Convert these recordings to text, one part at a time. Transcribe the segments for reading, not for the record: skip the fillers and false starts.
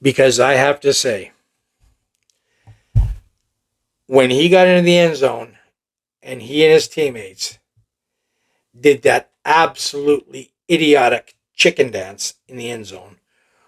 because I have to say, when he got into the end zone and he and his teammates did that absolutely idiotic chicken dance in the end zone,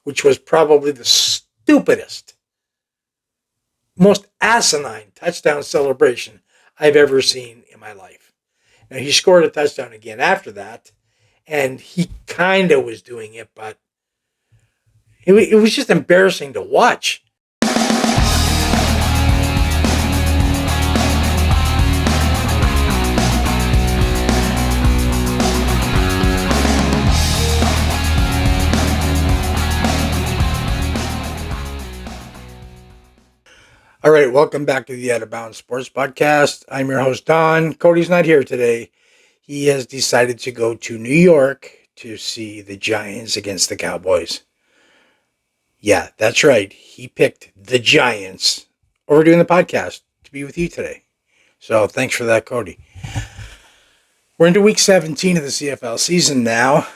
which was probably the stupidest, most asinine touchdown celebration I've ever seen in my life. Now, he scored a touchdown again after that, and he kind of was doing it, but it was just embarrassing to watch. All right, welcome back to the Out of Bounds Sports Podcast. I'm your host, Don. Cody's not here today. He has decided to go to New York to see the Giants against the Cowboys. Yeah, that's right. He picked the Giants over doing the podcast to be with you today. So thanks for that, Cody. We're into week 17 of the CFL season now.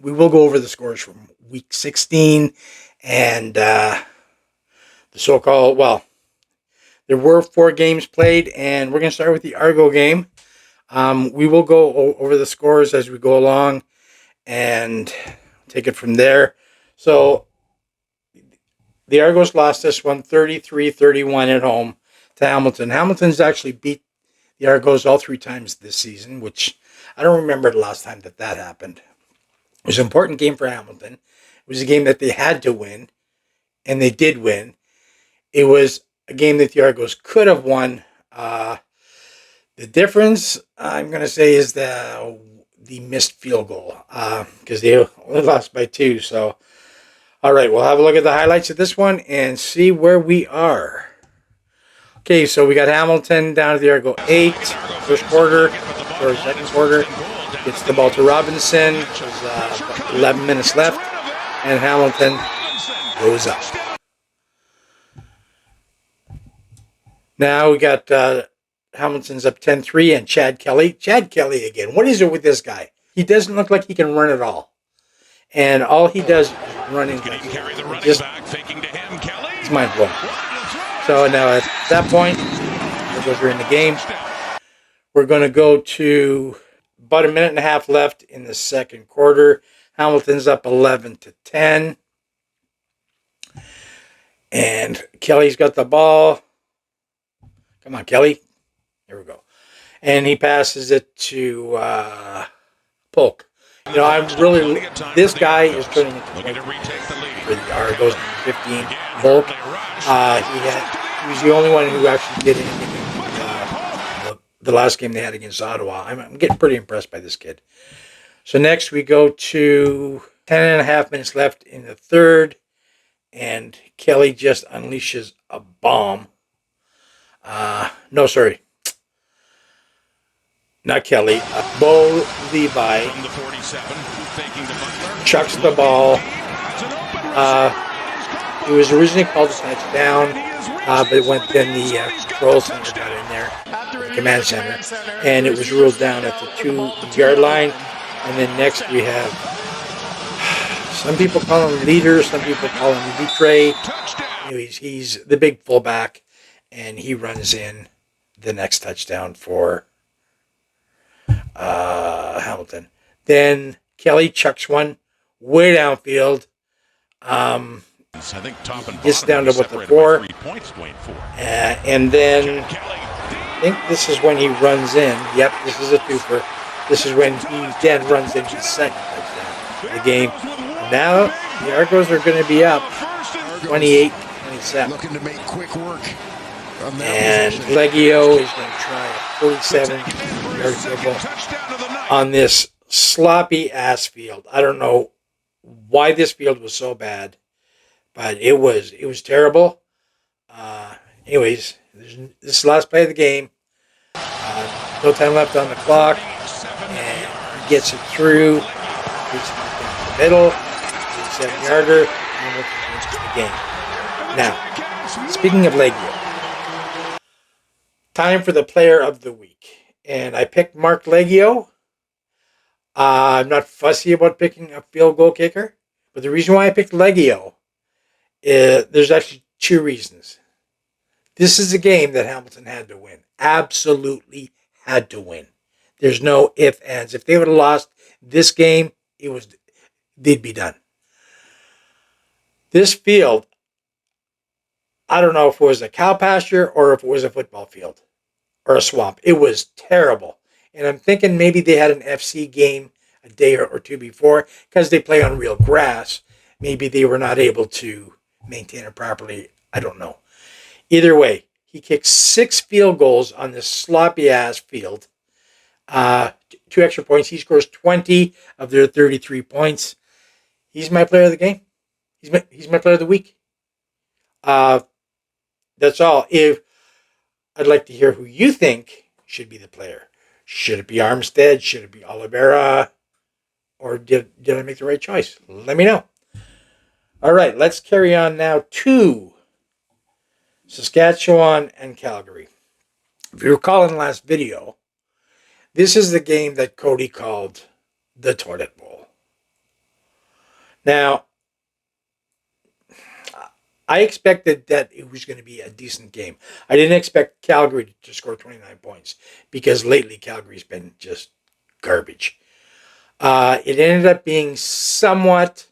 We will go over the scores from week 16 and the so-called, there were 4 games played, and we're going to start with the Argo game. We will go over the scores as we go along and take it from there. So the Argos lost this one 33-31 at home to Hamilton. Hamilton's actually beat the Argos all 3 times this season, which I don't remember the last time that happened. It was an important game for Hamilton. It was a game that they had to win, and they did win. It was a game that the Argos could have won. The difference, I'm going to say, is the missed field goal because they only lost by 2. So, all right, we'll have a look at the highlights of this one and see where we are. Okay, so we got Hamilton down to the Argo 8, second quarter. Gets the ball to Robinson. There's 11 minutes left, and Hamilton goes up. Now we got Hamilton's up 10-3 and Chad Kelly. Chad Kelly again. What is it with this guy? He doesn't look like he can run at all. And all he does is run into it's mind blowing. So now at that point, we're in the game. We're going to go to about a minute and a half left in the second quarter. Hamilton's up 11-10. And Kelly's got the ball. Come on, Kelly. Here we go. And he passes it to Polk. You know, this guy is turning into for the Argos 15. Polk. He was the only one who actually did anything in the last game they had against Ottawa. I'm getting pretty impressed by this kid. So next we go to 10 and a half minutes left in the third. And Kelly just unleashes a bomb. Not Kelly. Bo Levi chucks the ball. It was originally called a touchdown, but then the control center got in there, the command center, and it was ruled down at the 2-yard line. And then next we have, some people call him leader, some people call him Litre. Anyways, he's the big fullback. And he runs in the next touchdown for Hamilton. Then Kelly chucks one way downfield. Gets down to the 4. And then I think this is when he runs in. Yep, this is a twofer. This is when he then runs in his second touchdown of the game. And now the Argos are going to be up 28-27. Looking to make quick work. And Leggio is going to try a 47-yard field goal on this sloppy-ass field. I don't know why this field was so bad, but it was terrible. Anyways, this is the last play of the game. No time left on the clock. And he gets it through. He's down the middle. 7-yarder. And we're into the game. Now, speaking of Leggio, time for the player of the week. And I picked Mark Leggio. I'm not fussy about picking a field goal kicker. But the reason why I picked Leggio There's actually two reasons. This is a game that Hamilton had to win. Absolutely had to win. There's no ifs, ands. If they would have lost this game, they'd be done. This field, I don't know if it was a cow pasture or if it was a football field or a swamp. It was terrible. And I'm thinking maybe they had an FC game a day or two before because they play on real grass. Maybe they were not able to maintain it properly. I don't know. Either way, he kicked 6 field goals on this sloppy-ass field. 2 extra points. He scores 20 of their 33 points. He's my player of the game. He's my player of the week. That's all. If I'd like to hear who you think should be the player. Should it be Armstead? Should it be Oliveira? Or did I make the right choice? Let me know. All right, let's carry on now to Saskatchewan and Calgary. If you recall in the last video, this is the game that Cody called the Toilet Bowl. Now, I expected that it was going to be a decent game. I didn't expect Calgary to score 29 points because lately Calgary's been just garbage. It ended up being somewhat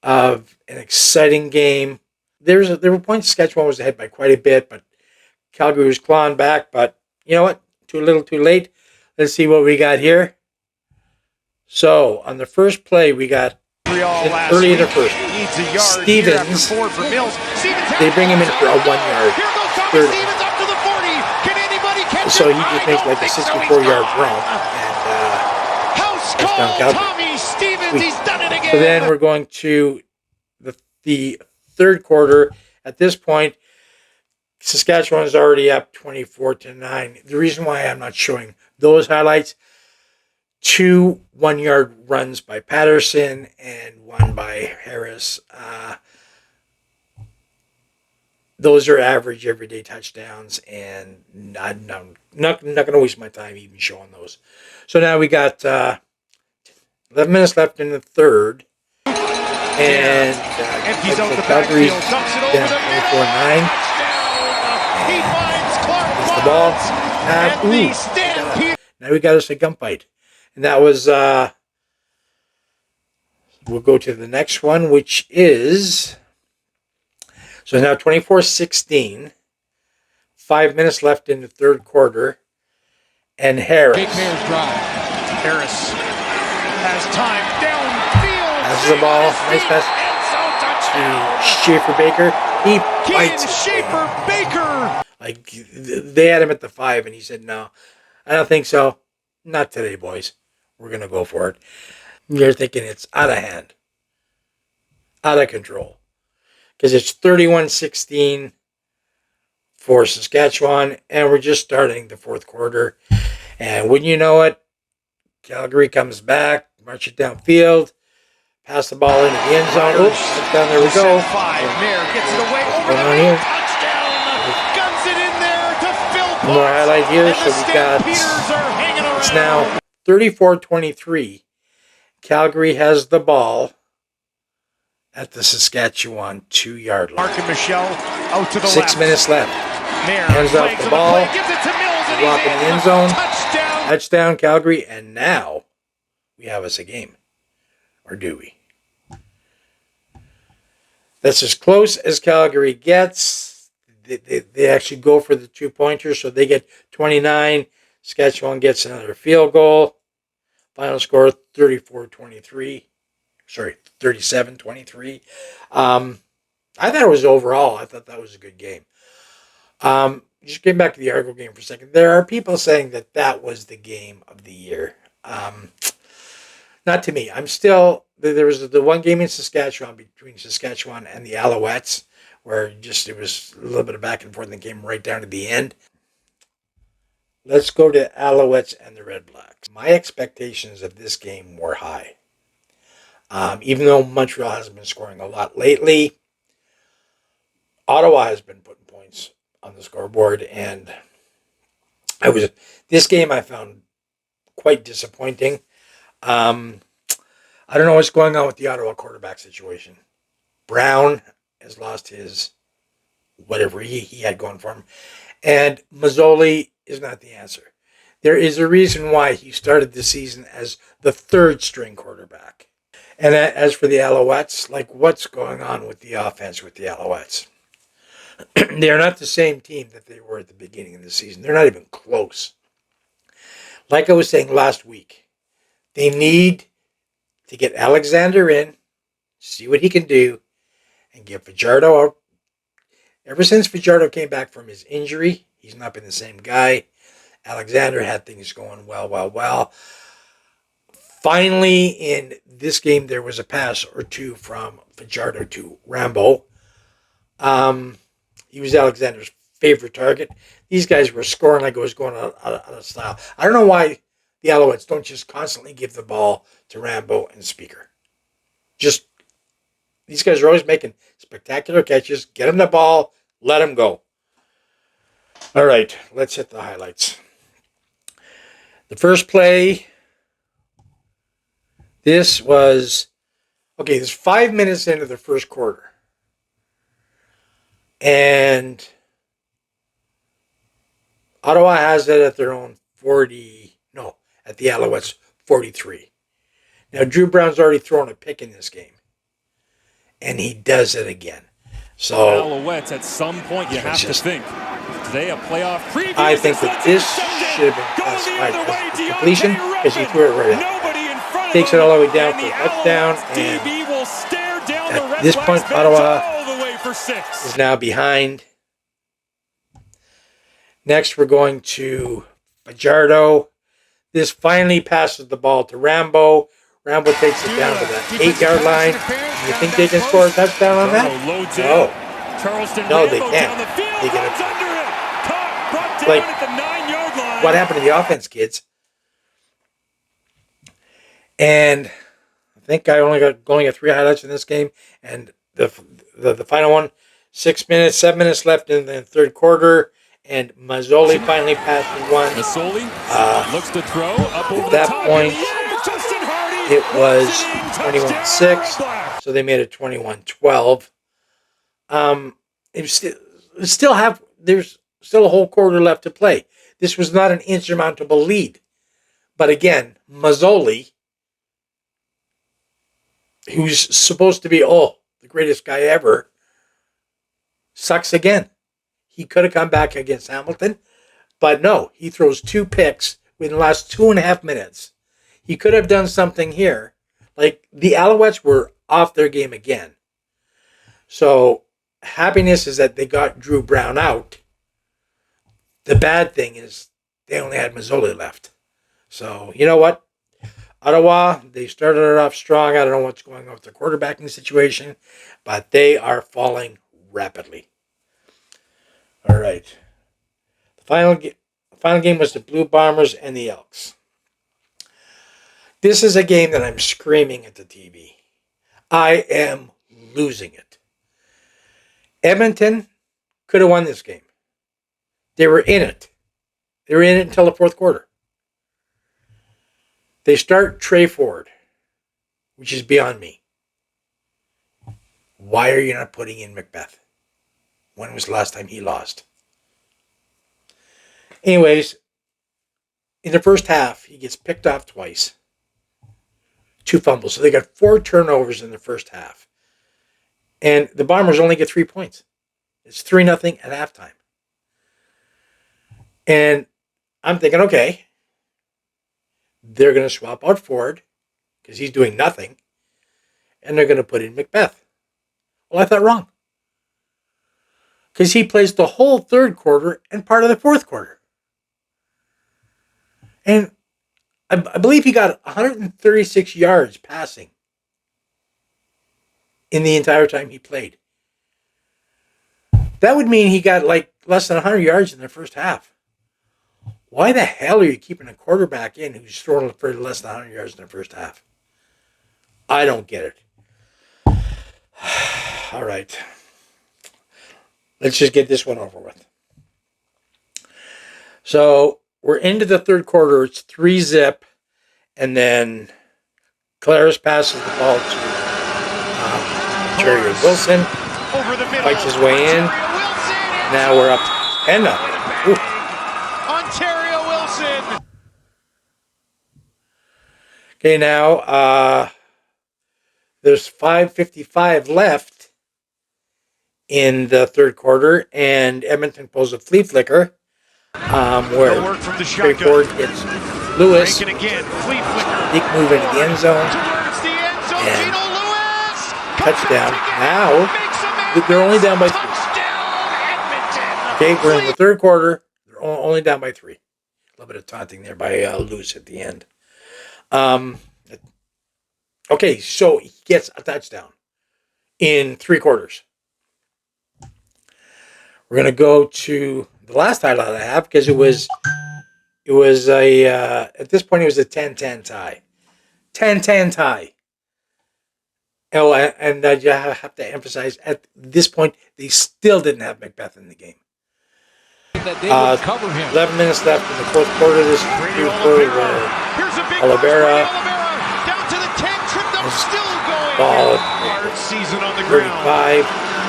of an exciting game. There were points Saskatchewan was ahead by quite a bit, but Calgary was clawing back. But you know what? Too little, too late. Let's see what we got here. So on the first play, we got early in the first. Stevens, they bring him in for a 1 yard. So he just makes like a 64-yard run and touchdown Calgary. So then we're going to the third quarter. At this point, Saskatchewan is already up 24-9. The reason why I'm not showing those highlights, 2 1-yard runs by Patterson and 1 by Harris. Those are average everyday touchdowns, and I'm not going to waste my time even showing those. So now we got 11 minutes left in the third, and Calgary's down 24-9. Gets the ball. Now we got us a gunfight. And that was, we'll go to the next one, which is, so now 24-16, 5 minutes left in the third quarter, and Harris. Big Bears drive. Harris has time downfield. Passes the ball, nice pass to Schaefer Baker. He bites Schaefer Baker. Like, they had him at the 5, and he said, no, I don't think so. Not today, boys. We're going to go for it. You're thinking it's out of hand. Out of control. Because it's 31-16 for Saskatchewan, and we're just starting the fourth quarter. And wouldn't you know it, Calgary comes back, march it downfield, pass the ball into the end zone. Oops, touchdown, there we go. Gets it away. What's going on here? Guns it in there to Phil. More highlight here. So we got, it's now 34-23. Calgary has the ball at the Saskatchewan 2-yard line. Mark and Michelle out to the 6 minutes left. Hands off the ball. Block in the end zone. Touchdown, Calgary. And now we have us a game. Or do we? That's as close as Calgary gets. They actually go for the 2-pointer, so they get 29. Saskatchewan gets another field goal. Final score 34-23. Sorry, 37-23. I thought it was overall, I thought that was a good game. Just getting back to the Argo game for a second. There are people saying that that was the game of the year. Not to me. There was the one game in Saskatchewan between Saskatchewan and the Alouettes where it was a little bit of back and forth and it came right down to the end. Let's go to Alouettes and the Red Blacks. My expectations of this game were high. Even though Montreal has been scoring a lot lately, Ottawa has been putting points on the scoreboard, and this game I found quite disappointing. I don't know what's going on with the Ottawa quarterback situation. Brown, has lost his whatever he had going for him. And Mazzoli is not the answer. There is a reason why he started the season as the third string quarterback. And as for the Alouettes, like what's going on with the offense with the Alouettes? They are not the same team that they were at the beginning of the season. They're not even close. Like I was saying last week, they need to get Alexander in, see what he can do, and get Fajardo out. Ever since Fajardo came back from his injury, he's not been the same guy. Alexander had things going well. Finally, in this game, there was a pass or two from Fajardo to Rambo. He was Alexander's favorite target. These guys were scoring like it was going out of style. I don't know why the Alouettes don't just constantly give the ball to Rambo and Speaker. Just, these guys are always making spectacular catches. Get them the ball, let them go. All right, let's hit the highlights. The first play, this was 5 minutes into the first quarter. And Ottawa has it at their own at the Alouettes 43. Now, Drew Brown's already thrown a pick in this game. And he does it again. So, Alouettes, at some point, you have to think. Today, a playoff preview. I think that this should have been classified as a completion because he threw it right out. Takes it all the way down for a touchdown. And at this point, Ottawa is now behind. Next, we're going to Fajardo. This finally passes the ball to Rambo. Rambo takes it down to the 8-yard line. You think they can score a touchdown on that? No, they can't. They get it. Like, what happened to the offense, kids? And I think I only got 3 highlights in this game. And the final one, 7 minutes left in the third quarter. And Mazzoli finally passes one. Mazzoli looks to throw up over at that point, it was 21-6, so they made it 21-12. There's still a whole quarter left to play. This was not an insurmountable lead. But again, Mazzoli, who's supposed to be, the greatest guy ever, sucks again. He could have come back against Hamilton, but no, he throws 2 picks within the last 2.5 minutes. He could have done something here. Like, the Alouettes were off their game again. So, happiness is that they got Drew Brown out. The bad thing is they only had Mazzoli left. So, you know what? Ottawa, they started it off strong. I don't know what's going on with their quarterbacking situation, but they are falling rapidly. All right. The final game was the Blue Bombers and the Elks. This is a game that I'm screaming at the TV. I am losing it. Edmonton could have won this game. They were in it. They were in it until the fourth quarter. They start Trey Ford, which is beyond me. Why are you not putting in Macbeth? When was the last time he lost? Anyways, in the first half, he gets picked off twice. 2 fumbles. So they got 4 turnovers in the first half. And the Bombers only get 3 points. It's 3-0 at halftime. And I'm thinking, okay, they're going to swap out Ford because he's doing nothing. And they're going to put in Macbeth. Well, I thought wrong. Because he plays the whole third quarter and part of the fourth quarter. And I believe he got 136 yards passing in the entire time he played. That would mean he got like less than 100 yards in the first half. Why the hell are you keeping a quarterback in who's throwing for less than 100 yards in the first half? I don't get it. All right. Let's just get this one over with. So we're into the third quarter. It's 3-zip. And then Claris passes the ball to Jerry Wilson. over the middle. Fights his way in. Now we're up 10-0. Ontario Wilson. Okay, now there's 5:55 left in the third quarter, and Edmonton pulls a flea flicker where straightforward hits Lewis. Again. Flea flicker. Big move into the end zone. And touchdown. Now they're only down by 3. Okay, we're in the third quarter. They're only down by 3. A little bit of taunting there by Lewis at the end. Okay, so he gets a touchdown in 3 quarters. We're gonna go to the last highlight I have because it was a at this point it was a 10-10 tie. 10-10 tie. Oh, and I have to emphasize at this point they still didn't have Macbeth in the game. 11 minutes left in the fourth quarter. This is the third quarter where Oliveira down to the 10, tripped up, still going. Ball Hard season on the ground. 35,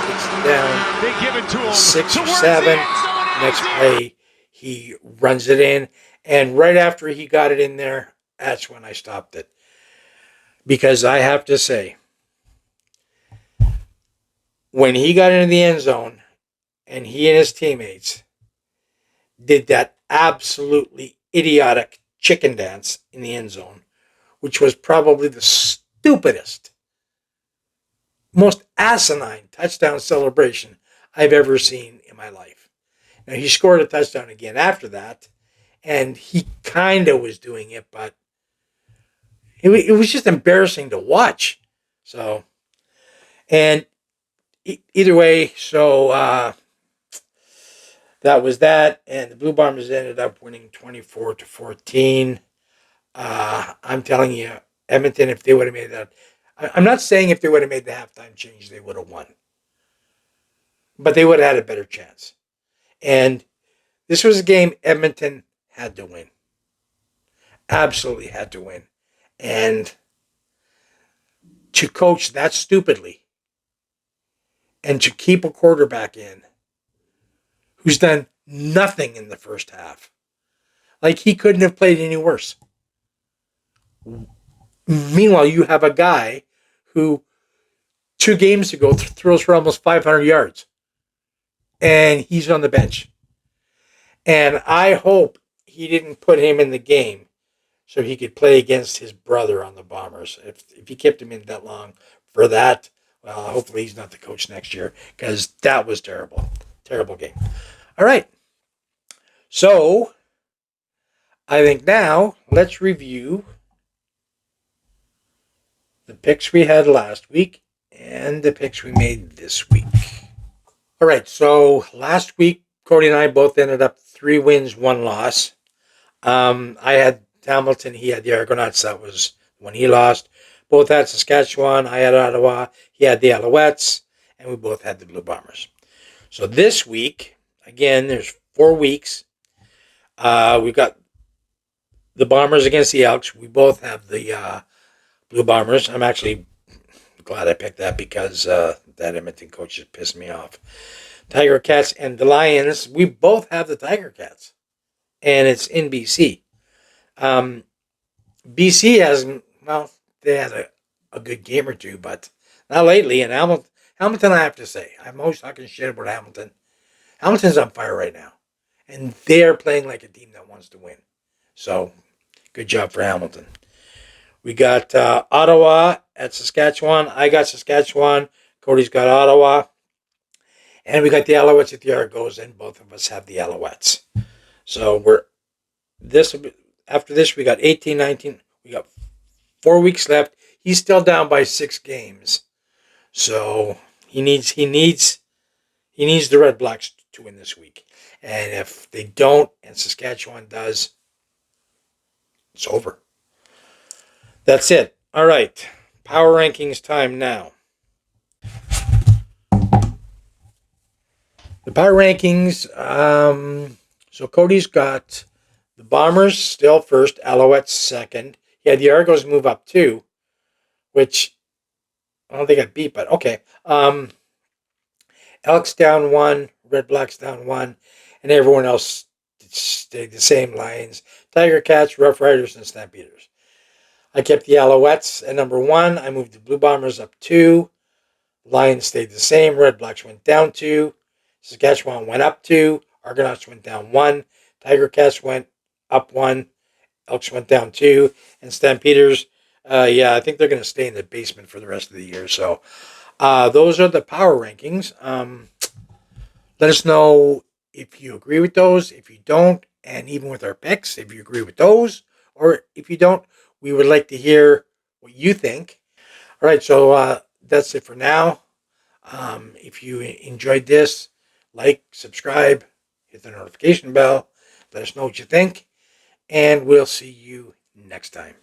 takes it down. They give it to him. 6 or 7. Next play, he runs it in, and right after he got it in there, that's when I stopped it. Because I have to say, when he got into the end zone, and he and his teammates did that absolutely idiotic chicken dance in the end zone, which was probably the stupidest, most asinine touchdown celebration I've ever seen in my life. Now, he scored a touchdown again after that, and he kind of was doing it, but it was just embarrassing to watch. So, and either way, so that was that, and the Blue Bombers ended up winning 24-14. I'm telling you, Edmonton, if they would have made that, I'm not saying if they would have made the halftime change, they would have won. But they would have had a better chance. And this was a game Edmonton had to win. Absolutely had to win. And to coach that stupidly and to keep a quarterback in who's done nothing in the first half. Like, he couldn't have played any worse. Meanwhile, you have a guy who 2 games ago throws for almost 500 yards. And he's on the bench. And I hope he didn't put him in the game so he could play against his brother on the Bombers. If he kept him in that long for that, well, hopefully he's not the coach next year, because that was terrible. Terrible game. All right. So, I think now let's review the picks we had last week and the picks we made this week. All right, so last week, Cody and I both ended up 3 wins, 1 loss. I had Hamilton, he had the Argonauts. That was when he lost. Both had Saskatchewan, I had Ottawa, he had the Alouettes, and we both had the Blue Bombers. So this week, again, there's 4 weeks. We've got the Bombers against the Elks. We both have the Blue Bombers. I'm actually glad I picked that because that Edmonton coach just pissed me off. Tiger Cats and the Lions. We both have the Tiger Cats. And it's in BC. BC hasn't, well, they had a good game or two, but not lately. And Hamilton, I have to say, I'm always talking shit about Hamilton. Hamilton's on fire right now. And they're playing like a team that wants to win. So, good job for Hamilton. We got Ottawa at Saskatchewan. I got Saskatchewan. Cody's got Ottawa. And we got the Alouettes at the Argos, and both of us have the Alouettes. So after this, we got 18, 19. We got 4 weeks left. He's still down by 6 games. So he needs the Red Blacks to win this week. And if they don't, and Saskatchewan does, it's over. That's it. All right. Power rankings time now. The power rankings, so Cody's got the Bombers still first, Alouettes second. He had the Argos move up too, which I don't think I beat, but okay. Elks down 1, Red Blacks down 1, and everyone else stayed the same. Lions, Tiger Cats, Rough Riders, and Stampeders. I kept the Alouettes at number 1. I moved the Blue Bombers up 2. Lions stayed the same. Red Blacks went down 2. Saskatchewan went up 2. Argonauts went down 1. Tiger Cats went up 1. Elks went down 2. And Stampeders, I think they're going to stay in the basement for the rest of the year. So those are the power rankings. Let us know if you agree with those, if you don't, and even with our picks, if you agree with those, or if you don't, we would like to hear what you think. All right, so that's it for now. If you enjoyed this, like, subscribe, hit the notification bell, let us know what you think, and we'll see you next time.